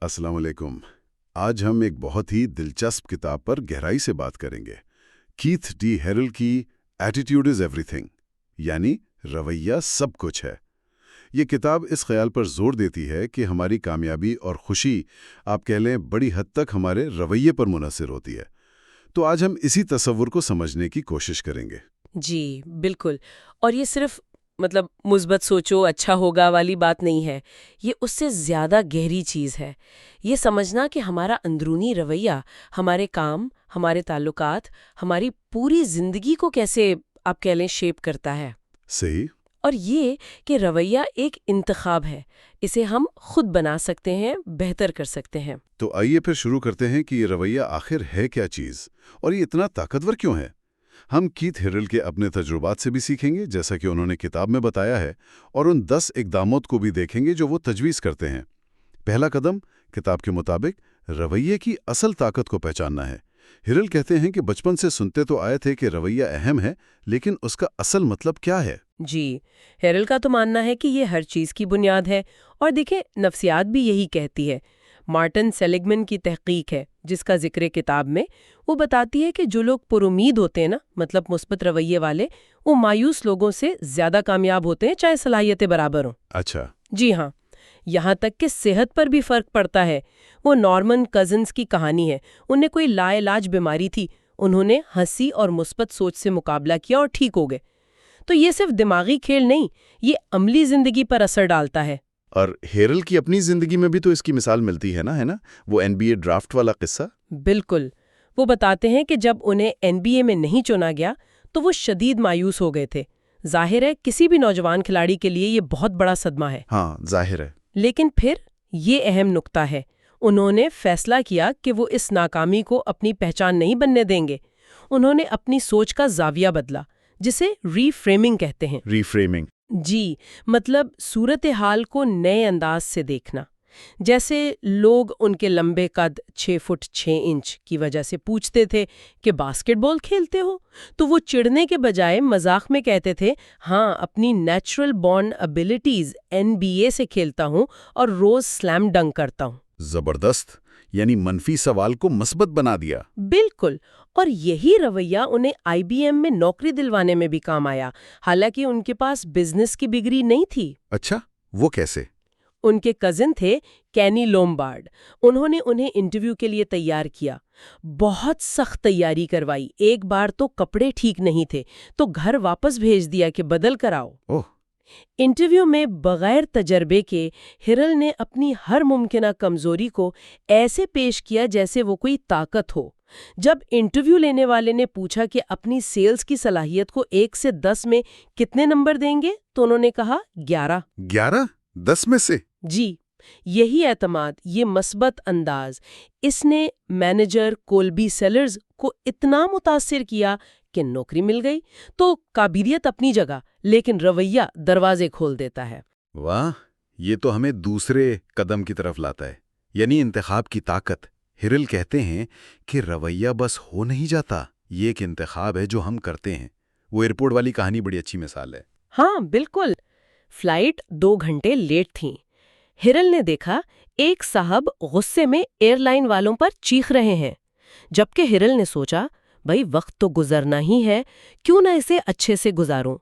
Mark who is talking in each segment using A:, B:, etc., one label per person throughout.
A: السلام علیکم۔ آج ہم ایک بہت ہی دلچسپ کتاب پر گہرائی سے بات کریں گے، کیتھ ڈی ہیرل کی ایٹیٹیوڈ از ایوری تھنگ، یعنی رویہ سب کچھ ہے۔ یہ کتاب اس خیال پر زور دیتی ہے کہ ہماری کامیابی اور خوشی آپ کہہ لیں بڑی حد تک ہمارے رویے پر منحصر ہوتی ہے۔ تو آج ہم اسی تصور کو سمجھنے کی کوشش کریں گے۔
B: جی بالکل، اور یہ صرف مثبت سوچو اچھا ہوگا والی بات نہیں ہے، یہ اس سے زیادہ گہری چیز ہے۔ یہ سمجھنا کہ ہمارا اندرونی رویہ ہمارے کام، ہمارے تعلقات، ہماری پوری زندگی کو کیسے آپ کہہ لیں شیپ کرتا ہے۔
A: صحیح۔
B: اور یہ کہ رویہ ایک انتخاب ہے، اسے ہم خود بنا سکتے ہیں، بہتر کر سکتے ہیں۔
A: تو آئیے پھر شروع کرتے ہیں کہ یہ رویہ آخر ہے کیا چیز، اور یہ اتنا طاقتور کیوں ہے۔ ہم کیتھ ہیرل کے اپنے تجربات سے بھی سیکھیں گے، جیسا کہ انہوں نے کتاب میں بتایا ہے، اور ان 10 اقدامات کو بھی دیکھیں گے جو وہ تجویز کرتے ہیں۔ پہلا قدم کتاب کے مطابق رویے کی اصل طاقت کو پہچاننا ہے۔ ہیرل کہتے ہیں کہ بچپن سے سنتے تو آئے تھے کہ رویہ اہم ہے، لیکن اس کا اصل مطلب کیا ہے؟
B: جی، ہیرل کا تو ماننا ہے کہ یہ ہر چیز کی بنیاد ہے، اور دیکھیں نفسیات بھی یہی کہتی ہے۔ مارٹن سیلیگمن کی تحقیق ہے جس کا ذکر کتاب میں، وہ بتاتی ہے کہ جو لوگ پر امید ہوتے ہیں نا، مثبت رویے والے، وہ مایوس لوگوں سے زیادہ کامیاب ہوتے ہیں، چاہے صلاحیتیں برابر ہوں۔
A: اچھا۔
B: جی ہاں، یہاں تک کہ صحت پر بھی فرق پڑتا ہے۔ وہ نارمن کزنز کی کہانی ہے۔ انہیں کوئی لا علاج بیماری تھی، انہوں نے ہنسی اور مثبت سوچ سے مقابلہ کیا اور ٹھیک ہو گئے۔ تو یہ صرف دماغی کھیل نہیں، یہ عملی زندگی پر اثر ڈالتا ہے۔
A: اور ہیرل کی اپنی زندگی میں بھی تو اس کی مثال ملتی ہے نا وہ NBA ڈرافٹ والا قصہ۔
B: بالکل، وہ بتاتے ہیں کہ جب انہیں NBA میں نہیں چنا گیا تو وہ شدید مایوس ہو گئے تھے۔ ظاہر ہے کسی بھی نوجوان کھلاڑی کے لیے یہ بہت بڑا صدمہ ہے۔
A: ہاں ظاہر ہے۔
B: لیکن پھر یہ اہم نقطہ ہے، انہوں نے فیصلہ کیا کہ وہ اس ناکامی کو اپنی پہچان نہیں بننے دیں گے۔ انہوں نے اپنی سوچ کا زاویہ بدلا، جسے ری فریمنگ کہتے ہیں۔
A: ری فریمنگ؟
B: جی، صورتحال کو نئے انداز سے دیکھنا۔ جیسے لوگ ان کے لمبے قد 6 فٹ 6 انچ کی وجہ سے پوچھتے تھے کہ باسکٹ بال کھیلتے ہو، تو وہ چڑھنے کے بجائے مذاق میں کہتے تھے ہاں اپنی نیچرل بورن ابیلٹیز NBA سے کھیلتا ہوں اور روز سلیم ڈنک کرتا ہوں۔
A: زبردست، یعنی منفی سوال کو مثبت بنا دیا۔
B: بالکل، اور یہی رویہ انہیں IBM میں نوکری دلوانے میں بھی کام آیا، حالانکہ ان کے پاس بزنس کی ڈگری نہیں تھی۔
A: اچھا، وہ کیسے؟
B: ان کے کزن تھے کینی لومبارڈ، انہوں نے انہیں انٹرویو کے لیے تیار کیا، بہت سخت تیاری کروائی، ایک بار تو کپڑے ٹھیک نہیں تھے تو گھر واپس بھیج دیا کہ بدل کر آؤ۔
A: اوہ!
B: انٹرویو میں بغیر تجربے کے ہیرل نے اپنی ہر ممکنہ کمزوری کو ایسے پیش کیا جیسے وہ کوئی طاقت ہو۔ جب انٹرویو لینے والے نے پوچھا کہ اپنی سیلز کی صلاحیت کو 1 سے 10 میں کتنے نمبر دیں گے تو انہوں نے کہا 11۔
A: 11؟ 10 میں سے؟
B: جی، یہی اعتماد، یہ مثبت انداز، اس نے مینیجر کولبی سیلرز کو اتنا متاثر کیا کہ نوکری مل گئی۔ تو قابلیت اپنی جگہ، لیکن رویہ دروازے کھول دیتا ہے۔
A: واہ، یہ تو ہمیں دوسرے قدم کی طرف لاتا ہے، یعنی انتخاب کی طاقت۔ ہیرل کہتے ہیں کہ رویہ بس ہو نہیں جاتا، یہ ایک انتخاب ہے جو ہم کرتے ہیں۔ وہ ایئرپورٹ والی کہانی بڑی اچھی مثال ہے۔
B: ہاں بالکل، فلائٹ 2 گھنٹے لیٹ تھیں۔ ہیرل نے دیکھا ایک صاحب غصے میں ایئر لائن والوں پر چیخ رہے ہیں، جبکہ ہیرل نے سوچا بھئی وقت تو گزرنا ہی ہے، کیوں نہ اسے اچھے سے گزاروں۔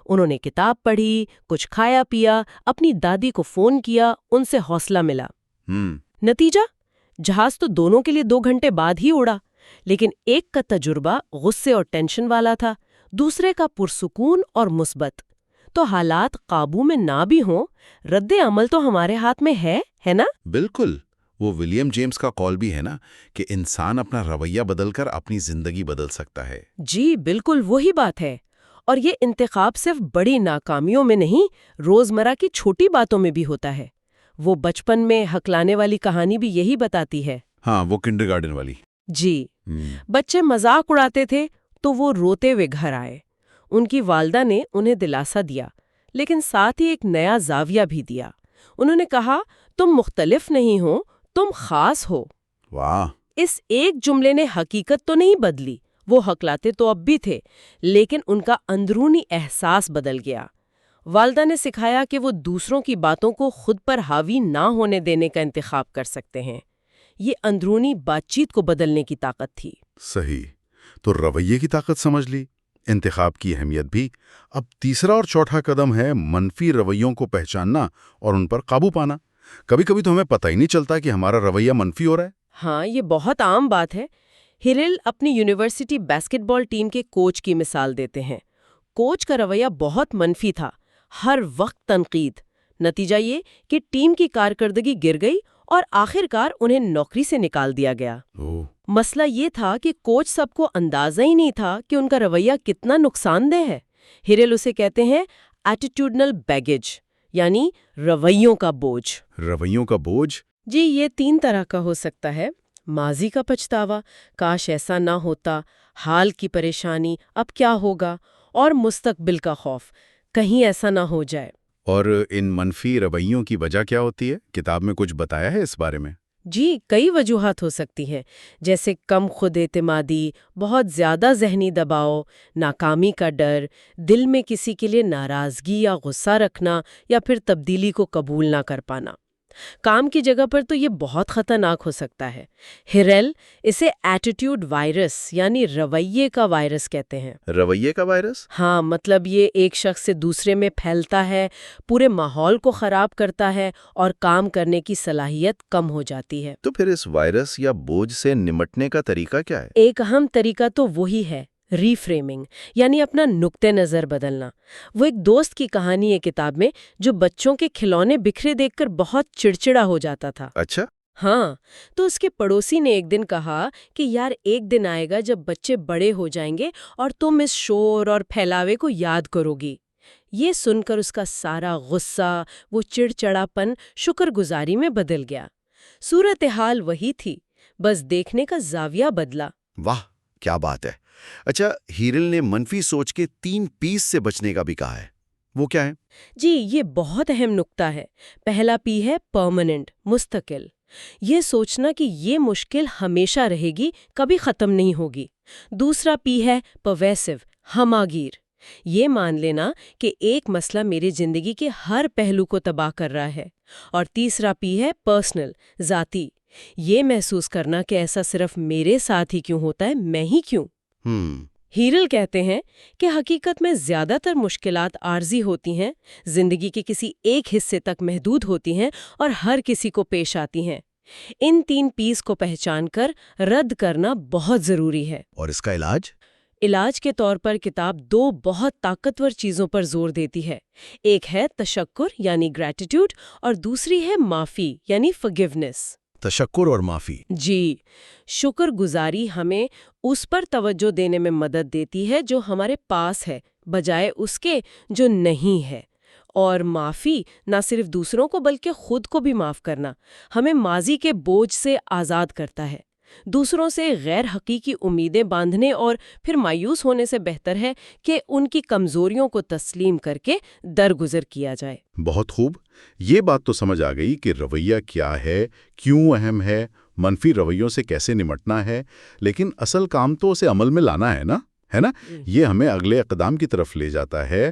B: انہوں نے کتاب پڑھی، کچھ کھایا پیا، اپنی دادی کو فون کیا، ان سے حوصلہ ملا۔ نتیجہ جہاز تو دونوں کے لیے 2 گھنٹے بعد ہی اڑا، لیکن ایک کا تجربہ غصے اور ٹینشن والا تھا، دوسرے کا پرسکون اور مثبت۔ تو حالات قابو میں نہ بھی ہوں، رد عمل تو ہمارے ہاتھ میں ہے نا؟
A: بالکل، وہ ولیم جیمز کا قول بھی ہے نا کہ انسان اپنا رویہ بدل کر اپنی زندگی بدل سکتا ہے۔
B: جی بالکل وہی بات ہے، اور یہ انتخاب صرف بڑی ناکامیوں میں نہیں، روزمرہ کی چھوٹی باتوں میں بھی ہوتا ہے۔ وہ بچپن میں ہکلانے والی کہانی بھی یہی بتاتی ہے۔
A: ہاں، وہ کنڈرگارٹن والی۔
B: جی، بچے مذاق اڑاتے تھے تو وہ روتے ہوئے گھر آئے۔ ان کی والدہ نے انہیں دلاسا دیا، لیکن ساتھ ہی ایک نیا زاویہ بھی دیا۔ انہوں نے کہا تم مختلف نہیں ہو، تم خاص ہو۔
A: واہ!
B: اس ایک جملے نے حقیقت تو نہیں بدلی، وہ ہکلاتے تو اب بھی تھے، لیکن ان کا اندرونی احساس بدل گیا۔ والدہ نے سکھایا کہ وہ دوسروں کی باتوں کو خود پر حاوی نہ ہونے دینے کا انتخاب کر سکتے ہیں۔ یہ اندرونی بات چیت کو بدلنے کی طاقت تھی۔
A: صحیح، تو رویے کی طاقت سمجھ لی، انتخاب کی اہمیت بھی۔ اب تیسرا اور چوتھا قدم ہے منفی رویوں کو پہچاننا اور ان پر قابو پانا۔ کبھی کبھی تو ہمیں پتہ ہی نہیں چلتا کہ ہمارا رویہ منفی ہو رہا ہے۔
B: ہاں، یہ بہت عام بات ہے۔ ہرل اپنی یونیورسٹی باسکٹ بال ٹیم کے کوچ کی مثال دیتے ہیں۔ کوچ کا رویہ بہت منفی تھا، ہر وقت تنقید۔ نتیجہ یہ کہ ٹیم کی کارکردگی گر گئی اور آخر کار انہیں نوکری سے نکال دیا گیا۔ مسئلہ یہ تھا کہ کوچ سب کو اندازہ ہی نہیں تھا کہ ان کا رویہ کتنا نقصان دہ ہے۔ ہرل اسے کہتے ہیں ایٹیٹیوڈنل بیگیج، یعنی رویوں کا بوجھ۔
A: رویوں کا بوجھ؟
B: جی، یہ 3 طرح کا ہو سکتا ہے۔ ماضی کا پچھتاوا، کاش ایسا نہ ہوتا، حال کی پریشانی، اب کیا ہوگا، اور مستقبل کا خوف، کہیں ایسا نہ ہو جائے۔
A: اور ان منفی رویوں کی وجہ کیا ہوتی ہے؟ کتاب میں کچھ بتایا ہے اس بارے میں؟
B: جی، کئی وجوہات ہو سکتی ہیں، جیسے کم خود اعتمادی، بہت زیادہ ذہنی دباؤ، ناکامی کا ڈر، دل میں کسی کے لیے ناراضگی یا غصہ رکھنا، یا پھر تبدیلی کو قبول نہ کر پانا۔ کام کی جگہ پر تو یہ بہت خطرناک ہو سکتا ہے۔ ہرل اسے ایٹیٹیوڈ وائرس یعنی رویے کا وائرس کہتے ہیں۔
A: رویے کا وائرس؟
B: ہاں، مطلب یہ ایک شخص سے دوسرے میں پھیلتا ہے، پورے ماحول کو خراب کرتا ہے اور کام کرنے کی صلاحیت کم ہو جاتی ہے۔
C: تو پھر اس وائرس یا بوجھ سے نمٹنے کا طریقہ کیا ہے؟
B: ایک اہم طریقہ تو وہی ہے، ری فریمنگ، یعنی اپنا نقطۂ نظر بدلنا۔ وہ ایک دوست کی کہانی ہے کتاب میں، جو بچوں کے کھلونے بکھرے دیکھ کر بہت چڑچڑا ہو جاتا تھا۔
C: اچھا،
B: ہاں، تو اس کے پڑوسی نے ایک دن کہا کہ یار، ایک دن آئے گا جب بچے بڑے ہو جائیں گے اور تم اس شور اور پھیلاوے کو یاد کرو گی۔ یہ سن کر اس کا سارا غصہ، وہ چڑچڑاپن شکر گزاری میں بدل گیا۔ صورتحال وہی تھی، بس دیکھنے کا زاویہ بدلا۔
C: واہ، کیا بات ہے۔ اچھا، ہیرل نے منفی سوچ کے 3 پیس سے بچنے کا بھی کہا ہے، وہ کیا ہے؟
B: جی، یہ بہت اہم نکتہ ہے۔ پہلا پی ہے پرماننٹ، مستقل۔ یہ سوچنا کہ یہ مشکل ہمیشہ رہے گی، کبھی ختم نہیں ہوگی۔ دوسرا پی ہے پرویسو، ہماگیر۔ یہ مان لینا کہ ایک مسئلہ میری زندگی کے ہر پہلو کو تباہ کر رہا ہے۔ اور تیسرا پی ہے پرسنل، ذاتی۔ یہ محسوس کرنا کہ ایسا صرف میرے ساتھ ہی کیوں ہوتا ہے، میں ہی کیوں۔ ہیرل کہتے ہیں کہ حقیقت میں زیادہ تر مشکلات عارضی ہوتی ہیں، زندگی کے کسی ایک حصے تک محدود ہوتی ہیں اور ہر کسی کو پیش آتی ہیں۔ ان 3 پیس کو پہچان کر رد کرنا بہت ضروری ہے۔
C: اور اس کا علاج؟
B: علاج کے طور پر کتاب 2 بہت طاقتور چیزوں پر زور دیتی ہے۔ ایک ہے تشکر یعنی گریٹیٹیوڈ، اور دوسری ہے معافی یعنی فارگیونیس۔
C: تشکر اور معافی؟
B: جی، شکر گزاری ہمیں اس پر توجہ دینے میں مدد دیتی ہے جو ہمارے پاس ہے، بجائے اس کے جو نہیں ہے۔ اور معافی نہ صرف دوسروں کو بلکہ خود کو بھی معاف کرنا ہمیں ماضی کے بوجھ سے آزاد کرتا ہے۔ دوسروں سے غیر حقیقی امیدیں باندھنے اور پھر مایوس ہونے سے بہتر ہے کہ ان کی کمزوریوں کو تسلیم کر کے درگزر کیا جائے۔
A: بہت خوب، یہ بات تو سمجھ آ گئی کہ رویہ کیا ہے، کیوں اہم ہے، منفی رویوں سے کیسے نمٹنا ہے، لیکن اصل کام تو اسے عمل میں لانا ہے نا؟ یہ ہمیں اگلے اقدام کی طرف لے جاتا ہے،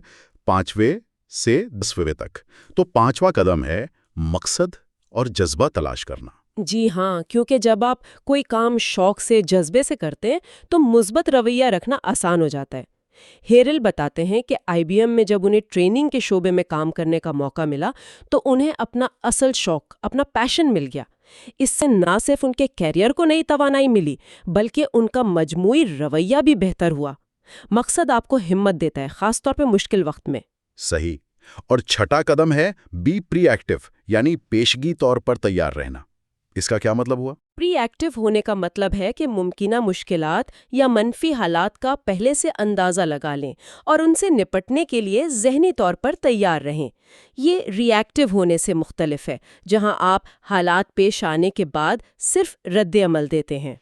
A: 5ویں سے 10ویں تک۔ تو 5واں قدم ہے مقصد اور جذبہ تلاش کرنا۔
B: جی ہاں، کیونکہ جب آپ کوئی کام شوق سے، جذبے سے کرتے ہیں تو مثبت رویہ رکھنا آسان ہو جاتا ہے۔ ہیرل بتاتے ہیں کہ IBM میں جب انہیں ٹریننگ کے شعبے میں کام کرنے کا موقع ملا تو انہیں اپنا اصل شوق، اپنا پیشن مل گیا۔ اس سے نہ صرف ان کے کیریئر کو نئی توانائی ملی بلکہ ان کا مجموعی رویہ بھی بہتر ہوا۔ مقصد آپ کو ہمت دیتا ہے، خاص طور پہ مشکل وقت میں۔
A: صحیح۔ اور چھٹا قدم ہے بی پری ایکٹیو، یعنی پیشگی طور پر تیار رہنا۔ اس کا کیا مطلب ہوا؟
B: پری ایکٹیو ہونے کا مطلب ہے کہ ممکنہ مشکلات یا منفی حالات کا پہلے سے اندازہ لگا لیں اور ان سے نپٹنے کے لیے ذہنی طور پر تیار رہیں۔ یہ ری ایکٹیو ہونے سے مختلف ہے، جہاں آپ حالات پیش آنے کے بعد صرف رد عمل دیتے ہیں۔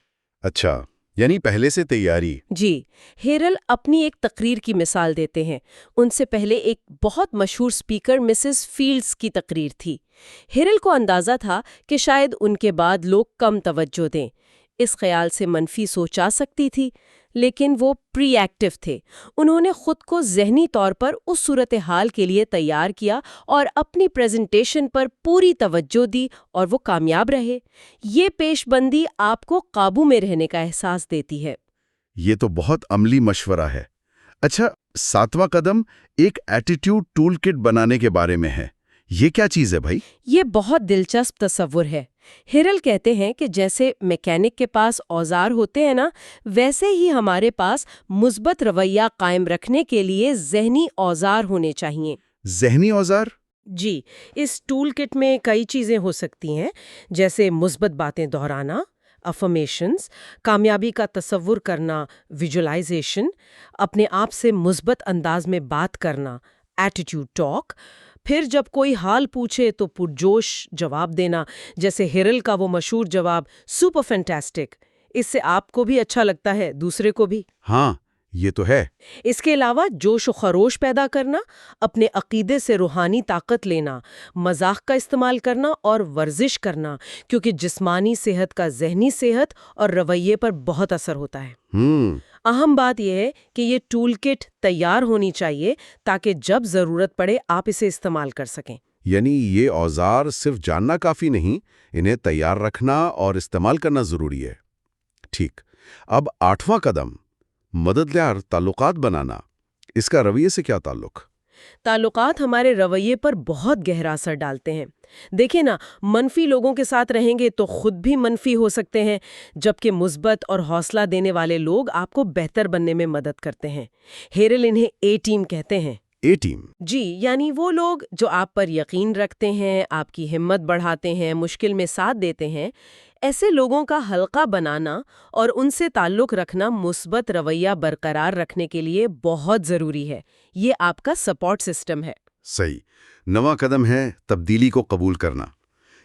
A: اچھا، یعنی پہلے سے تیاری۔
B: جی، ہیرل اپنی ایک تقریر کی مثال دیتے ہیں۔ ان سے پہلے ایک بہت مشہور سپیکر مسز فیلڈز کی تقریر تھی۔ ہیرل کو اندازہ تھا کہ شاید ان کے بعد لوگ کم توجہ دیں۔ اس خیال سے منفی سوچ آ سکتی تھی، لیکن وہ پری ایکٹیو تھے۔ انہوں نے خود کو ذہنی طور پر اس صورتحال کے لیے تیار کیا اور اپنی پریزنٹیشن پر پوری توجہ دی اور وہ کامیاب رہے۔ یہ پیش بندی آپ کو قابو میں رہنے کا احساس دیتی ہے۔
A: یہ تو بہت عملی مشورہ ہے۔ اچھا، 7واں قدم ایک ایٹیٹیوڈ ٹول کٹ بنانے کے بارے میں ہے۔ یہ کیا چیز ہے بھائی؟
B: یہ بہت دلچسپ تصور ہے۔ ہیرل کہتے ہیں کہ جیسے میکینک کے پاس اوزار ہوتے ہیں نا، ویسے ہی ہمارے پاس مثبت رویہ قائم رکھنے کے لیے ذہنی اوزار ہونے چاہیے۔
A: ذہنی اوزار؟
B: جی، اس ٹول کٹ میں کئی چیزیں ہو سکتی ہیں، جیسے مثبت باتیں دہرانا، افرمیشنز، کامیابی کا تصور کرنا، ویژولائزیشن، اپنے آپ سے مثبت انداز میں بات کرنا، ایٹیٹیوڈ ٹاک، پھر جب کوئی حال پوچھے تو پرجوش جواب دینا، جیسے ہیرل کا وہ مشہور جواب سپر فینٹاسٹک۔ اس سے آپ کو بھی اچھا لگتا ہے، دوسرے کو بھی۔
A: ہاں، یہ تو ہے۔
B: اس کے علاوہ جوش و خروش پیدا کرنا، اپنے عقیدے سے روحانی طاقت لینا، مذاق کا استعمال کرنا اور ورزش کرنا، کیونکہ جسمانی صحت کا ذہنی صحت اور رویے پر بہت اثر ہوتا ہے۔ اہم بات یہ ہے کہ یہ ٹول کٹ تیار ہونی چاہیے تاکہ جب ضرورت پڑے آپ اسے استعمال کر سکیں۔
A: یعنی یہ اوزار صرف جاننا کافی نہیں، انہیں تیار رکھنا اور استعمال کرنا ضروری ہے۔ ٹھیک، اب 8واں قدم، مددگار تعلقات بنانا۔ اس کا رویے سے کیا تعلق؟
B: تعلقات ہمارے رویے پر بہت گہرا اثر ڈالتے ہیں۔ دیکھیں نا، منفی لوگوں کے ساتھ رہیں گے تو خود بھی منفی ہو سکتے ہیں، جبکہ مثبت اور حوصلہ دینے والے لوگ آپ کو بہتر بننے میں مدد کرتے ہیں۔ ہیرل انہیں اے ٹیم کہتے ہیں۔
A: A team?
B: جی، یعنی وہ لوگ جو آپ پر یقین رکھتے ہیں، آپ کی ہمت بڑھاتے ہیں، مشکل میں ساتھ دیتے ہیں۔ ایسے لوگوں کا حلقہ بنانا اور ان سے تعلق رکھنا مثبت رویہ برقرار رکھنے کے لیے بہت ضروری ہے۔ یہ آپ کا سپورٹ سسٹم ہے۔
A: صحیح۔ 9واں قدم ہے تبدیلی کو قبول کرنا۔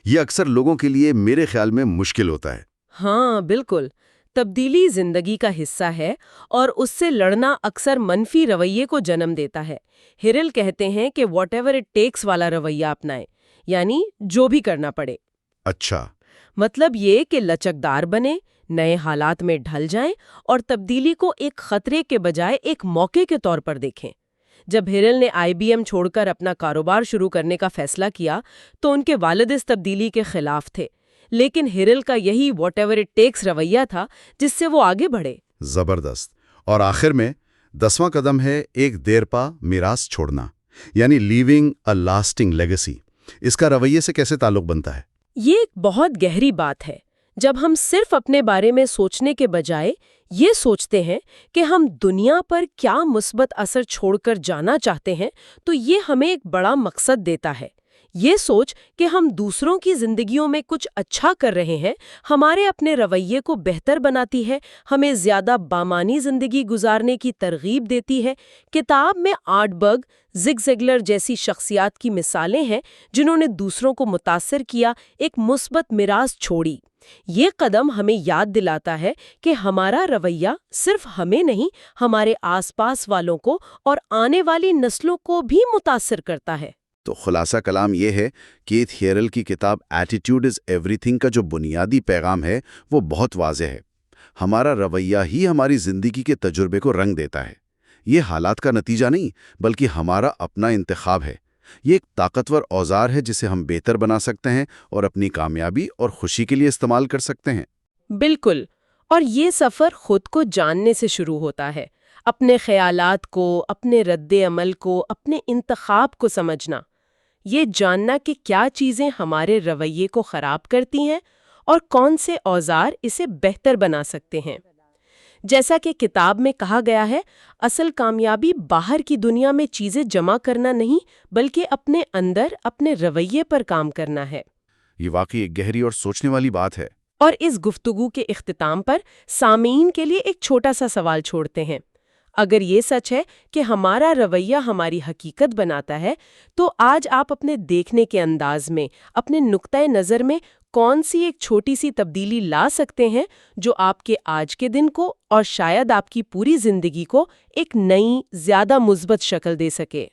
A: یہ اکثر لوگوں کے لیے میرے خیال میں مشکل ہوتا ہے۔
B: ہاں، بالکل۔ تبدیلی زندگی کا حصہ ہے اور اس سے لڑنا اکثر منفی رویے کو جنم دیتا ہے۔ ہیرل کہتے ہیں کہ واٹ ایور اٹ ٹیکس والا رویہ اپنائیں، یعنی جو بھی کرنا پڑے۔
A: اچھا۔
B: مطلب یہ کہ لچکدار بنے، نئے حالات میں ڈھل جائیں اور تبدیلی کو ایک خطرے کے بجائے ایک موقع کے طور پر دیکھیں۔ جب ہیرل نے IBM چھوڑ کر اپنا کاروبار شروع کرنے کا فیصلہ کیا تو ان کے والد اس تبدیلی کے خلاف تھے، لیکن ہیرل کا یہی واٹ ایور اٹ ٹیکس رویہ تھا جس سے وہ آگے بڑھے۔
A: زبردست۔ اور آخر میں 10واں قدم ہے ایک دیرپا میراث چھوڑنا، یعنی لیونگ اے لاسٹنگ لیگیسی۔ اس کا رویے سے کیسے تعلق بنتا ہے؟
B: یہ ایک بہت گہری بات ہے۔ جب ہم صرف اپنے بارے میں سوچنے کے بجائے یہ سوچتے ہیں کہ ہم دنیا پر کیا مثبت اثر چھوڑ کر جانا چاہتے ہیں، تو یہ ہمیں ایک بڑا مقصد دیتا ہے۔ یہ سوچ کہ ہم دوسروں کی زندگیوں میں کچھ اچھا کر رہے ہیں، ہمارے اپنے رویے کو بہتر بناتی ہے، ہمیں زیادہ بامانی زندگی گزارنے کی ترغیب دیتی ہے۔ کتاب میں آرٹ برگ، زگ زیگلر جیسی شخصیات کی مثالیں ہیں جنہوں نے دوسروں کو متاثر کیا، ایک مثبت میراث چھوڑی۔ یہ قدم ہمیں یاد دلاتا ہے کہ ہمارا رویہ صرف ہمیں نہیں، ہمارے آس پاس والوں کو اور آنے والی نسلوں کو بھی متاثر کرتا ہے۔
A: تو خلاصہ کلام یہ ہے کہ ہیرل کی کتاب ایٹیٹیوڈ از ایوری تھنگ کا جو بنیادی پیغام ہے وہ بہت واضح ہے۔ ہمارا رویہ ہی ہماری زندگی کے تجربے کو رنگ دیتا ہے۔ یہ حالات کا نتیجہ نہیں بلکہ ہمارا اپنا انتخاب ہے۔ یہ ایک طاقتور اوزار ہے جسے ہم بہتر بنا سکتے ہیں اور اپنی کامیابی اور خوشی کے لیے استعمال کر سکتے ہیں۔
B: بالکل، اور یہ سفر خود کو جاننے سے شروع ہوتا ہے، اپنے خیالات کو، اپنے رد عمل کو، اپنے انتخاب کو سمجھنا، یہ جاننا کہ کیا چیزیں ہمارے رویے کو خراب کرتی ہیں اور کون سے اوزار اسے بہتر بنا سکتے ہیں۔ جیسا کہ کتاب میں کہا گیا ہے، اصل کامیابی باہر کی دنیا میں چیزیں جمع کرنا نہیں بلکہ اپنے اندر اپنے رویے پر کام کرنا ہے۔
A: یہ واقعی ایک گہری اور سوچنے والی بات ہے۔
B: اور اس گفتگو کے اختتام پر سامعین کے لیے ایک چھوٹا سا سوال چھوڑتے ہیں۔ اگر یہ سچ ہے کہ ہمارا رویہ ہماری حقیقت بناتا ہے، تو آج آپ اپنے دیکھنے کے انداز میں، اپنے نقطۂ نظر میں کون سی ایک چھوٹی سی تبدیلی لا سکتے ہیں جو آپ کے آج کے دن کو اور شاید آپ کی پوری زندگی کو ایک نئی، زیادہ مثبت شکل دے سکے؟